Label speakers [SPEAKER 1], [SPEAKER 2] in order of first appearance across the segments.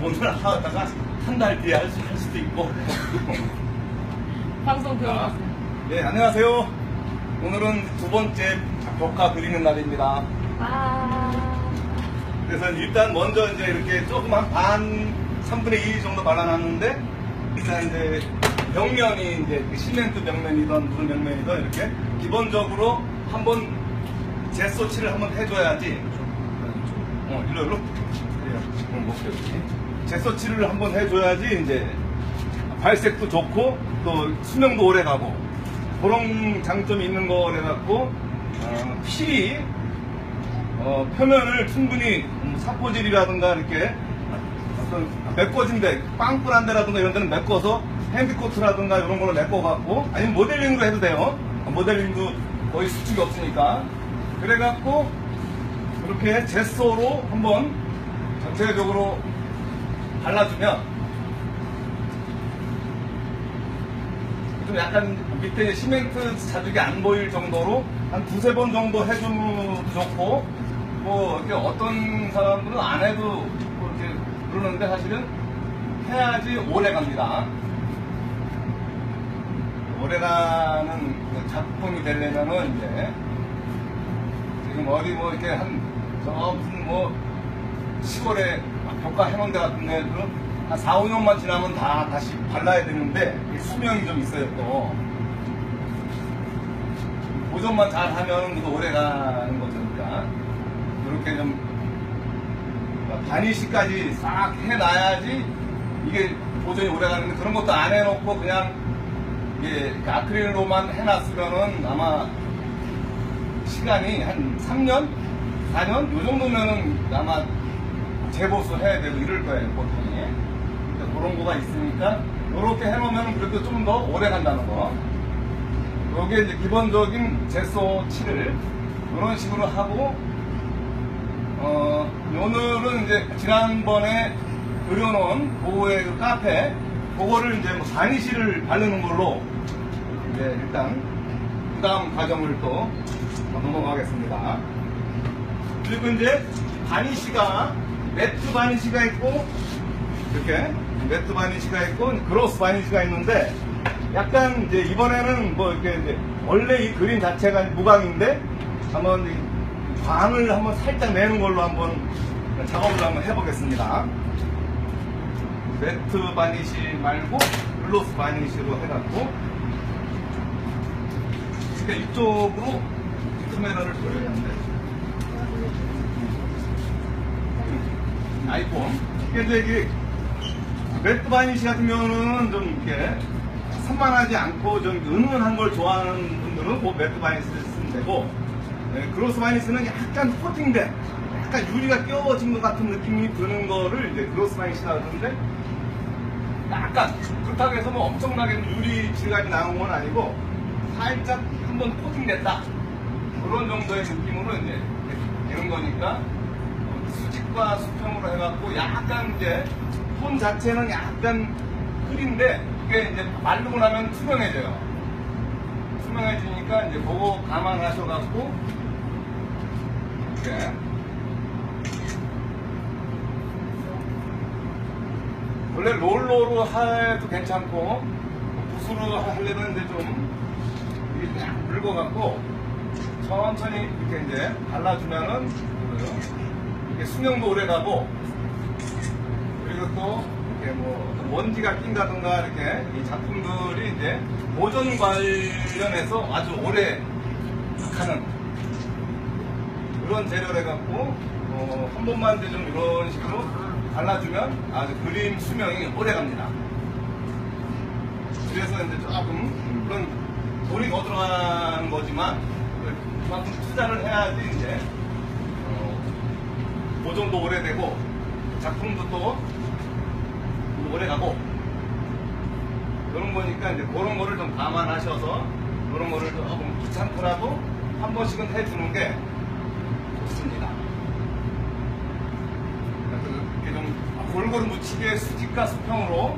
[SPEAKER 1] 오늘 하다가 한 달 뒤에 할 수도 있고.
[SPEAKER 2] 방송 들어갔어요.
[SPEAKER 1] 네, 안녕하세요. 오늘은 두 번째 벽화 그리는 날입니다. 그래서 일단 먼저 이제 이렇게 조금 한 3분의 2 정도 발라놨는데, 일단 이제 벽면이 이제 시멘트 벽면이든 무슨 벽면이든 이렇게 기본적으로 한번 제소칠을 한번 해줘야지. 일로. 제소칠을 한번 해줘야지 이제 발색도 좋고 또 수명도 오래 가고 그런 장점이 있는 거래 갖고 필히 표면을 충분히 사포질이라든가 이렇게 어떤 메꿔진데 빵꾸난 데라든가 이런 데는 메꿔서 핸드코트라든가 이런 걸로 메꿔 갖고 아니면 모델링으로 해도 돼요. 모델링도 거의 수축이 없으니까 그래 갖고 이렇게 제소로 한번 전체적으로 발라주면 좀 약간 밑에 시멘트 자국이 안 보일 정도로 한 두세 번 정도 해주면 좋고, 뭐 이렇게 어떤 사람들은 안 해도 뭐 이렇게 그러는데 사실은 해야지 오래 갑니다. 오래 가는 작품이 되려면은 이제 지금 어디 뭐 이렇게 저 무슨 뭐 시골에 벽화 해놓은 데 같은 데도 한 4, 5년만 지나면 다시 발라야 되는데 수명이 좀 있어요 또. 보존만 잘 하면 오래 가는 거죠. 그러니까 이렇게 좀 바니쉬까지 싹 해놔야지 이게 보존이 오래 가는데 그런 것도 안 해놓고 그냥 이게 아크릴로만 해놨으면은 아마 시간이 한 3년? 4년? 요 정도면은 아마 재보수 해야 되고 이럴 거예요, 보통이. 그러니까 그런 거가 있으니까, 요렇게 해놓으면 그래도 좀 더 오래 간다는 거. 요게 이제 기본적인 제소 칠을 이런 식으로 하고, 오늘은 이제 지난번에 그려놓은 그거의 그 카페, 그거를 이제 뭐 바니쉬를 바르는 걸로, 이제 일단, 그 다음 과정을 또 넘어가겠습니다. 그리고 이제 바니쉬가 매트 바니쉬가 있고 이렇게 매트 바니쉬가 있고 그로스 바니쉬가 있는데 약간 이제 이번에는 뭐 이렇게 이제 원래 이 그림 자체가 무광인데 한번 광을 한번 살짝 내는 걸로 한번 작업을 한번 해보겠습니다. 매트 바니쉬 말고 글로스 바니쉬로 해갖고 그러니까 이쪽으로 카메라를 돌려야 하는데 아이폰. 그래서 이게 매트 바니쉬 같은 경우는 좀 이렇게 산만하지 않고 좀 은은한 걸 좋아하는 분들은 그 매트 바니쉬를 쓰면 되고, 그로스 바니쉬는 약간 코팅된, 약간 유리가 끼워진 것 같은 느낌이 드는 거를 이제 그로스 바니쉬라고 하는데, 약간 그렇다고 해서 뭐 엄청나게 유리 질감이 나온 건 아니고 살짝 한번 코팅됐다 그런 정도의 느낌으로 이제 되는 거니까. 수직과 수평으로 해갖고 약간 이제 톤 자체는 약간 흐린데 이게 이제 마르고 나면 투명해져요. 투명해지니까 이제 그거 감안하셔갖고 이렇게 원래 롤러로 해도 괜찮고 붓으로 하려면 이제 좀 이게 딱 묽어갖고 천천히 이렇게 이제 발라주면은 수명도 오래 가고, 그리고 또, 이렇게 뭐, 먼지가 낀다든가, 이렇게, 이 작품들이 이제, 보존 관련해서 아주 오래 가는, 그런 재료를 해갖고, 한 번만 이제 좀 이런 식으로 발라주면 아주 그림 수명이 오래 갑니다. 그래서 이제 조금, 물론, 돈이 더 들어가는 거지만, 그만큼 투자를 해야지 이제, 보존도 오래되고 작품도 또 오래가고 그런 거니까 이제 그런 거를 좀 감안하셔서 그런 거를 조금 귀찮더라도 한 번씩은 해주는 게 좋습니다. 이렇게 좀 골고루 묻히게 수직과 수평으로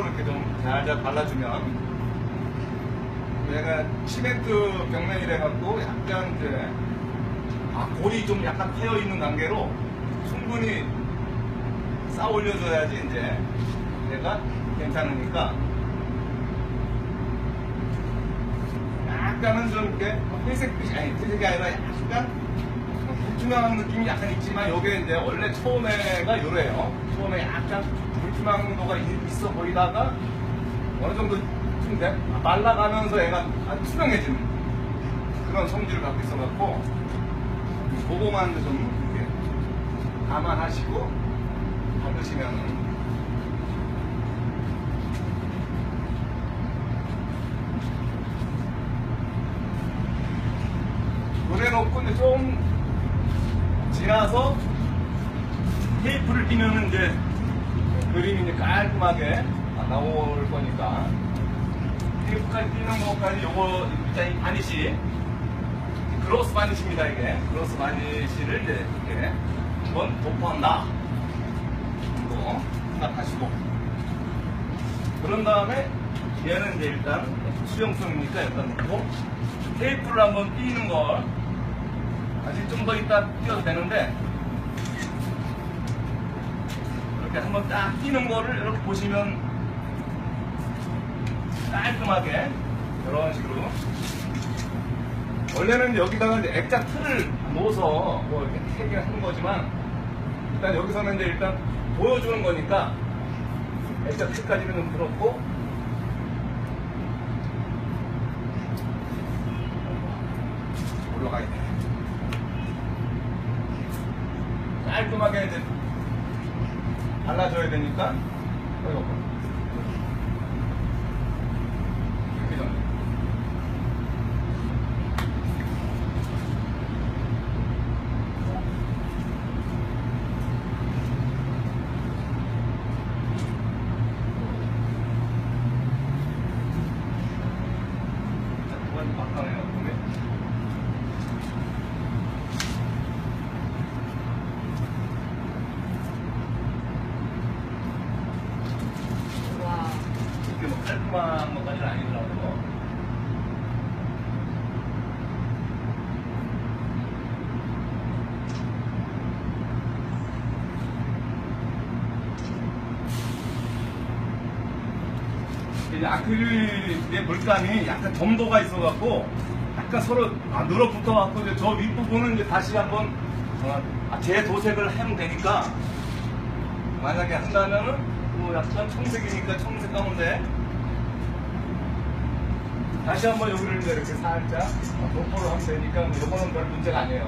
[SPEAKER 1] 이렇게 좀 잘잘 발라주면 얘가 시멘트 벽면이라 갖고 약간 이제 골이 좀 약간 패여 있는 관계로 충분히 쌓아 올려줘야지 이제 얘가 괜찮으니까. 약간은 좀 이렇게 회색빛이, 아니 회색이 아니라 약간 불투명한 느낌이 약간 있지만 요게 이제 원래 처음에가 요래요. 처음에 약간 불투명도가 있어 보이다가 어느 정도 좀 말라가면서 얘가 아주 투명해지는 그런 성질을 갖고 있어갖고 그거만 좀 이렇게 감안하시고 받으시면은. 그래놓고 이제 좀 지나서 테이프를 끼면은 이제 그림이 이제 깔끔하게 나올 거니까 테이프까지 끼는 것까지 요거 일단 이 바니시 그로스 바니시입니다. 이게 그로스 바니시를 이제 이렇게 한번 도포한다 이거 생각하시고, 그런 다음에 얘는 이제 일단 수용성이니까 일단 놓고 테이프를 한번 띄는 걸 아직 좀 더 이따 띄워도 되는데, 이렇게 한번 딱 띄는 거를 이렇게 보시면 깔끔하게 이런 식으로. 원래는 여기다가 이제 액자 틀을 놓아서 뭐 이렇게 태기를 한 거지만, 일단 여기서는 이제 일단 보여주는 거니까 액자 틀까지는 좀 그렇고, 올라가 있네. 깔끔하게 이제 발라줘야 되니까 이렇게 좀. 자, 그건 막강해요. 깔끔한 것까지는 아니더라도 이제 아크릴의 물감이 약간 점도가 있어갖고 약간 서로 늘어붙어갖고 이제 저 윗부분은 이제 다시 한번 재도색을 하면 되니까, 만약에 한다면은 뭐 약간 청색이니까 청색 가운데 다시 한번 여기를 이제 이렇게 살짝 도포를 하면 되니까 뭐 이거는 별 문제가 아니에요.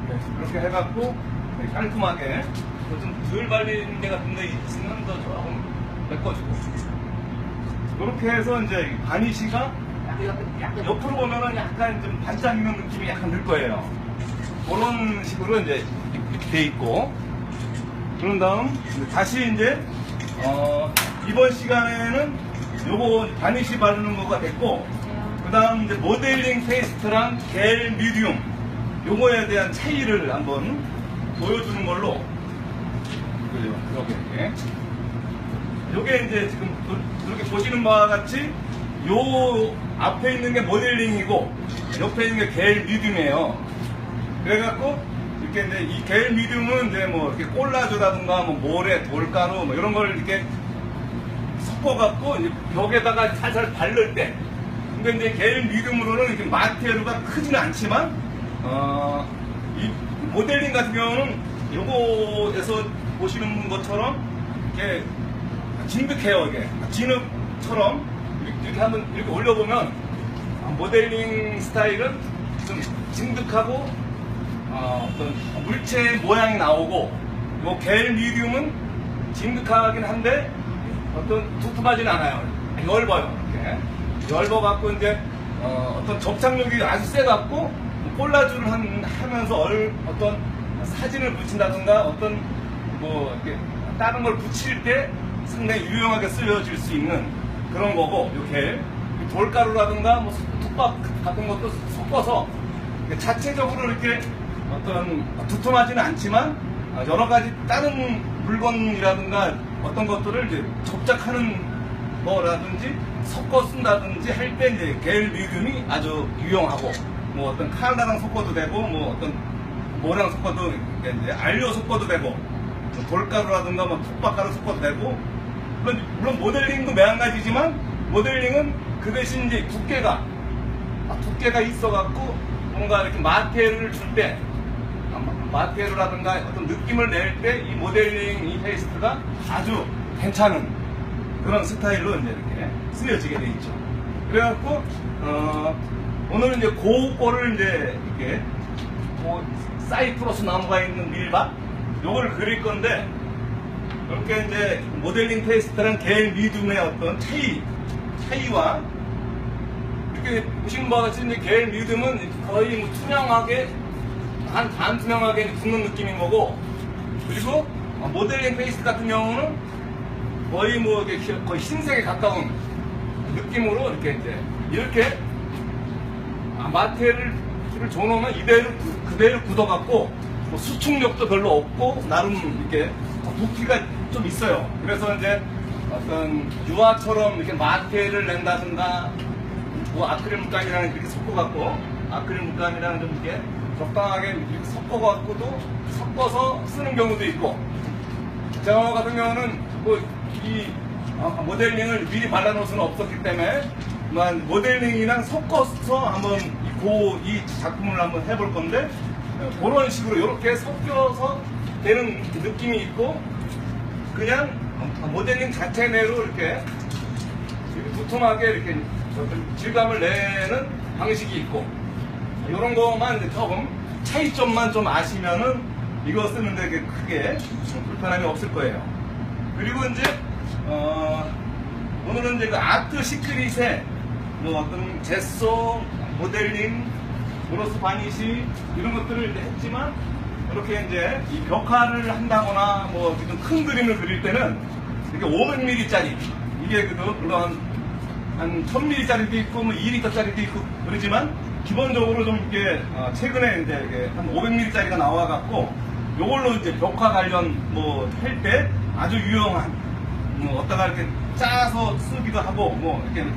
[SPEAKER 1] 네, 그렇게 해갖고 깔끔하게 좀 덜 발린 데 같은 데 있으면 더 조금 메꿔주고, 그렇게 해서 이제 바니쉬가 약간 옆으로 보면은 약간 좀 반짝이는 느낌이 약간 들 거예요. 그런 식으로 이제 돼 있고, 그런 다음 다시 이제 이번 시간에는 요거 바니쉬 바르는 거가 됐고, 그 다음 이제 모델링 페이스트랑 겔 미디움 요거에 대한 차이를 한번 보여주는 걸로. 이렇게 요게 이제 지금 이렇게 보시는 바와 같이 요 앞에 있는 게 모델링이고 옆에 있는 게 겔 미디움이에요. 그래갖고 이렇게 이제 이 겔 미디움은 이제 뭐 이렇게 콜라주라든가 뭐 모래, 돌가루 뭐 이런 걸 이렇게 섞어갖고 이제 벽에다가 살살 바를 때. 근데 이제 겔 미디움으로는 이렇게 마테리얼가 크지는 않지만 이 모델링 같은 경우는 요거에서 보시는 것처럼 이렇게 진득해요. 이게 진흙처럼 이렇게 한번 이렇게 올려보면 모델링 스타일은 좀 진득하고 어떤 물체 모양이 나오고, 요 겔 미디움은 진득하긴 한데 어떤 두툼하지는 않아요. 얇아요. 이렇게 얇아갖고 이제 어떤 접착력이 아주 세갖고 콜라주를 하면서 어떤 사진을 붙인다든가 어떤 뭐 이렇게 다른 걸 붙일 때 상당히 유용하게 쓰여질 수 있는 그런 거고, 이렇게 돌가루라든가 뭐 톱밥 같은 것도 섞어서 자체적으로 이렇게 어떤 두툼하지는 않지만 여러 가지 다른 물건이라든가 어떤 것들을 이제 접착하는 거라든지 섞어 쓴다든지 할 때 이제 겔 미디움이 아주 유용하고, 뭐 어떤 카나다랑 섞어도 되고, 뭐 어떤 뭐랑 섞어도, 이제 알료 섞어도 되고, 뭐 돌가루라든가 뭐 풋박가루 섞어도 되고, 물론 모델링도 매한가지지만, 모델링은 그 대신 이제 두께가 있어갖고, 뭔가 이렇게 마테를 줄 때, 마테르라든가 어떤 느낌을 낼 때 이 모델링 이 페이스트가 아주 괜찮은 그런 스타일로 이제 이렇게 쓰여지게 돼 있죠. 그래갖고 오늘은 이제 고거를 이제 이렇게 사이프러스 나무가 있는 밀밭 요걸 그릴 건데, 이렇게 이제 모델링 페이스트랑 겔 미디움의 어떤 차이와 이렇게 보시는 바와 같이 이제 겔 미디움은 거의 뭐 투명하게 반투명하게 붙는 느낌인 거고, 그리고 모델링 페이스트 같은 경우는 거의 뭐 거의 흰색에 가까운 느낌으로 이렇게 마테를 줘놓으면 그대로 굳어갖고 뭐 수축력도 별로 없고 나름 이렇게 부피가 좀 있어요. 그래서 이제 어떤 유화처럼 이렇게 마테를 낸다든가 뭐 아크릴 물감이랑 이렇게 섞어갖고 아크릴 물감이랑 좀 이렇게 적당하게 이렇게 섞어서 쓰는 경우도 있고, 저 같은 경우는 뭐 이 모델링을 미리 발라놓을 수는 없었기 때문에 모델링이랑 섞어서 한번 이 작품을 한번 해볼 건데, 그런 식으로 이렇게 섞여서 되는 느낌이 있고, 그냥 모델링 자체 내로 이렇게 두툼하게 이렇게 질감을 내는 방식이 있고, 이런 거만 이제 조금 차이점만 좀 아시면은 이거 쓰는데 크게 불편함이 없을 거예요. 그리고 이제 오늘은 이제 그 아트 시크릿의 뭐 어떤 제소, 모델링, 브러스 바니시 이런 것들을 이제 했지만, 이렇게 이제 이 벽화를 한다거나 뭐 좀 큰 그림을 그릴 때는 이렇게 500ml짜리 이게 물론 한 1000ml짜리도 있고 뭐 2리터짜리도 있고 그러지만, 기본적으로 좀 이렇게 최근에 이제 이렇게 한 500ml짜리가 나와갖고 요걸로 이제 벽화 관련 뭐 할 때 아주 유용한, 뭐 어디다가 이렇게 짜서 쓰기도 하고, 뭐 이렇게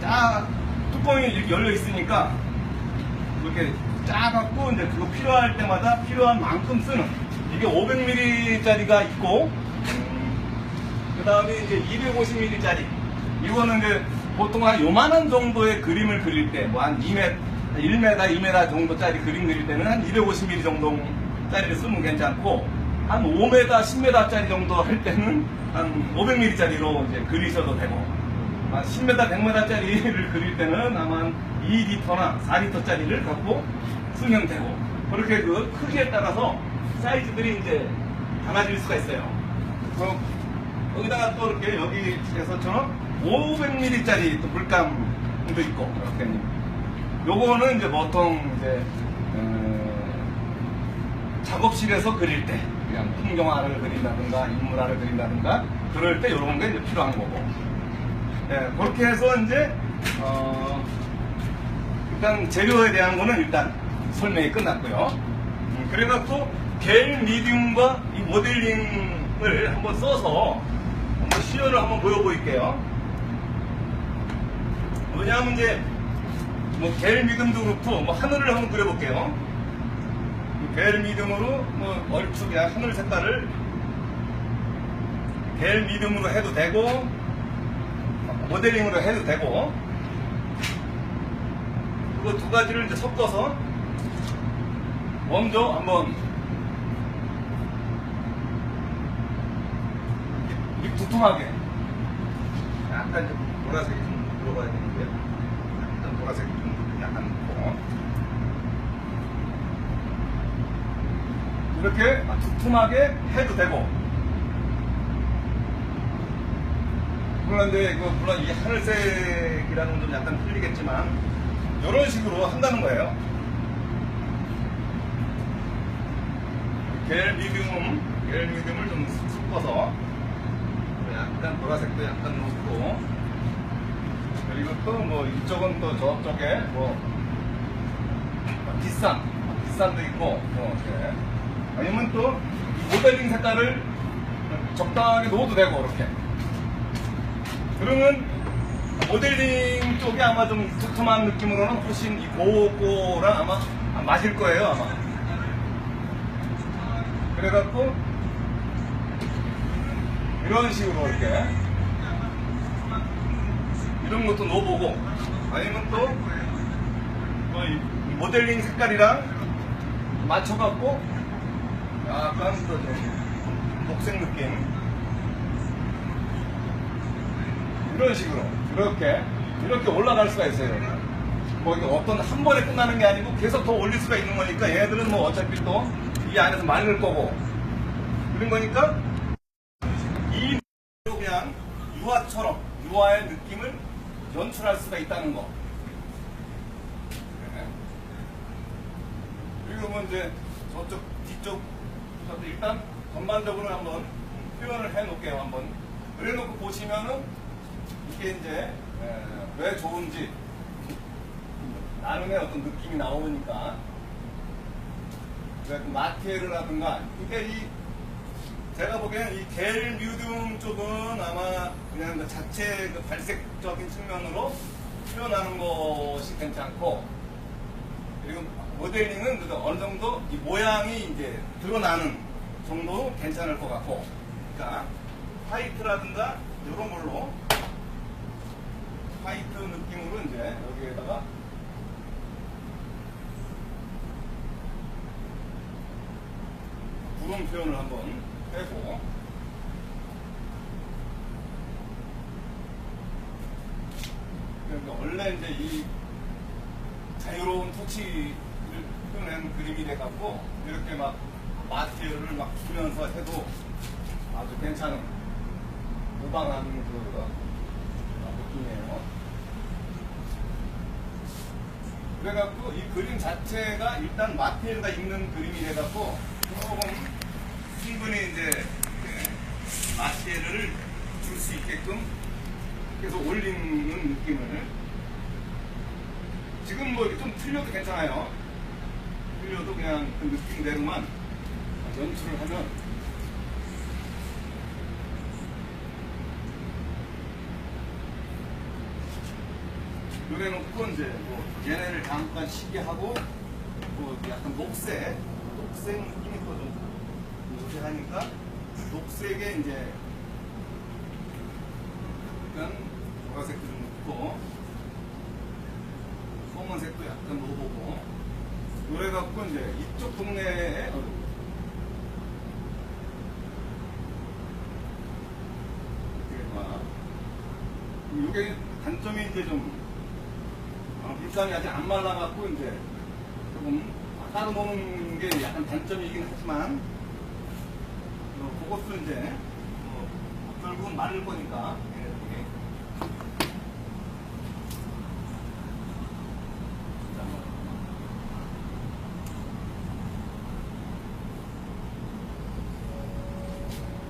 [SPEAKER 1] 뚜껑이 이렇게 열려 있으니까 이렇게 짜갖고 이제 그거 필요할 때마다 필요한 만큼 쓰는, 이게 500ml짜리가 있고, 그 다음에 이제 250ml짜리, 이거는 이제 보통 한 요만한 정도의 그림을 그릴 때, 뭐 한 1m, 2m 정도짜리 그림 그릴 때는 한 250mm 정도짜리를 쓰면 괜찮고, 한 5m, 10m짜리 정도 할 때는 한 500ml짜리로 이제 그리셔도 되고, 한 10m, 100m짜리를 그릴 때는 아마 한 2리터나 4리터짜리를 갖고 쓰면 되고, 그렇게 그 크기에 따라서 사이즈들이 이제 달라질 수가 있어요. 여기다가 또 이렇게 여기에서처럼 500ml짜리 또 물감도 있고, 이렇게. 요거는 이제 보통 이제 작업실에서 그릴 때, 그냥 풍경화를 그린다든가 인물화를 그린다든가 그럴 때 이런 게 이제 필요한 거고, 그렇게 해서 이제 일단 재료에 대한 거는 일단 설명이 끝났고요. 그래갖고 겔 미디움과 이 모델링을 한번 써서 한번 시연을 한번 보여드릴게요. 왜냐하면 이제 뭐 겔 미디움도 그렇고 뭐 하늘을 한번 그려볼게요. 겔 미디움으로 뭐 얼추 그냥 하늘 색깔을 겔 미디움으로 해도 되고 모델링으로 해도 되고, 그거 두 가지를 이제 섞어서 먼저 한번 이렇게 두툼하게, 약간 좀 보라색이 좀 들어가야 되는데, 약간 보라색이 좀 약간 있고, 이렇게 두툼하게 해도 되고, 물론 이 하늘색이라는 건 좀 약간 틀리겠지만 이런 식으로 한다는 거예요. 겔 미디움을 좀 섞어서 약간 보라색도 약간 넣고, 그리고 또 뭐 이쪽은 또 저쪽에 뭐 뒷산도 있고, 이렇게. 아니면 또 모델링 색깔을 적당하게 넣어도 되고, 이렇게. 그러면 모델링 쪽이 아마 좀 두툼한 느낌으로는 훨씬 이 고거랑 아마 맞을 거예요, 아마. 그래갖고, 이런 식으로 이렇게. 이런 것도 넣어보고, 아니면 또, 이 모델링 색깔이랑 맞춰갖고, 약간 또 좀 녹색 느낌. 이런 식으로. 이렇게 올라갈 수가 있어요. 뭐 어떤 한 번에 끝나는 게 아니고 계속 더 올릴 수가 있는 거니까 얘네들은 뭐 어차피 또 이 안에서 말릴 거고 그런 거니까 이 그냥 유화의 느낌을 연출할 수가 있다는 거. 네. 그리고 뭐 이제 저쪽 뒤쪽 일단 전반적으로 한번 표현을 해 놓을게요. 한번 그래 놓고 보시면은 이게 이제 왜 좋은지 나름의 어떤 느낌이 나오니까 그 마티에르라든가 이게 제가 보기에는 이 겔 뮤디움 쪽은 아마 그냥 그 자체 그 발색적인 측면으로 표현하는 것이 괜찮고 그리고 모델링은 어느 정도 이 모양이 이제 드러나는 정도로 괜찮을 것 같고 그러니까 화이트라든가 이런 걸로 화이트 느낌으로 이제 여기에다가 구름 표현을 한번 빼고 그러니까 원래 이제 이 자유로운 터치를 표현한 그림이 돼갖고 이렇게 막 마티에르를 막 주면서 해도 아주 괜찮은 무방한 그 느낌이에요. 그래갖고 이 그림 자체가 일단 마티에르가 있는 그림이 돼갖고 조금 충분히 이제 마티에르를 줄 수 있게끔 계속 올리는 느낌을 지금 뭐 좀 틀려도 괜찮아요. 틀려도 그냥 그 느낌대로만 연출을 하면 요래 놓고 이제 뭐 얘네를 잠깐 쉬게 하고 뭐 약간 녹색 느낌이 좀 요새하니까 녹색에 이제 약간 보라색도 좀 넣고 검은색도 약간 넣어보고 요래 갖고 이제 이쪽 동네에 이게 단점이 이제 좀 일상이 아직 안 말라갖고 이제 조금 따로 노는 게 약간 단점이긴 하지만 그것도 이제 결국은 마를 거니까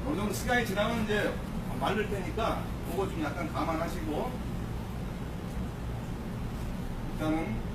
[SPEAKER 1] 어느 정도 시간이 지나면 이제 마를 테니까 그거 좀 약간 감안하시고 일단은